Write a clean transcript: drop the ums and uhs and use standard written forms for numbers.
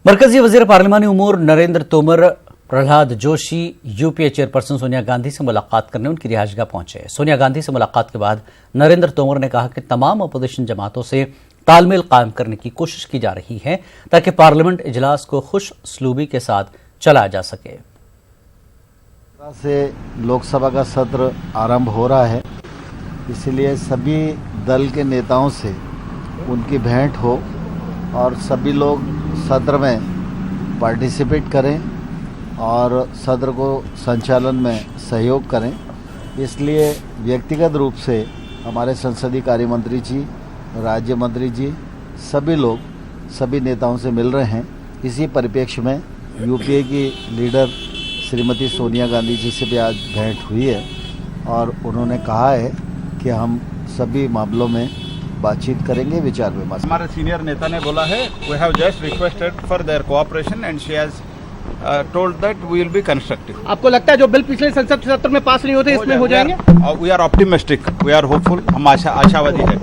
मरकजी वजीर पार्लिमानी उमूर Narendra Tomar Prahlad Joshi UPA chairperson Sonia Gandhi से मुलाकात करने उनकी रिहायशगाह पहुंचे। सोनिया गांधी से मुलाकात के बाद नरेंद्र तोमर ने कहा कि तमाम अपोजिशन जमातों से तालमेल कायम करने की कोशिश की जा रही है ताकि पार्लियामेंट इजलास को खुश सलूबी के साथ चलाया जा सके। से लोकसभा का सत्र आरंभ हो रहा है, इसलिए सभी दल के नेताओं से उनकी भेंट हो और सभी लोग सत्र में पार्टिसिपेट करें और सत्र को संचालन में सहयोग करें। इसलिए व्यक्तिगत रूप से हमारे संसदीय कार्य मंत्री जी, राज्य मंत्री जी, सभी लोग सभी नेताओं से मिल रहे हैं। इसी परिप्रेक्ष्य में यूपीए की लीडर श्रीमती सोनिया गांधी जी से भी आज भेंट हुई है और उन्होंने कहा है कि हम सभी मामलों में बातचीत करेंगे, विचार विमर्श। हमारे सीनियर नेता ने बोला है we have just requested for their cooperation and she has told that we will be constructive. आपको लगता है जो बिल पिछले संसद सत्र में पास नहीं होते इसमें हो जाएंगे? We are optimistic, we are hopeful, हम आशावादी है।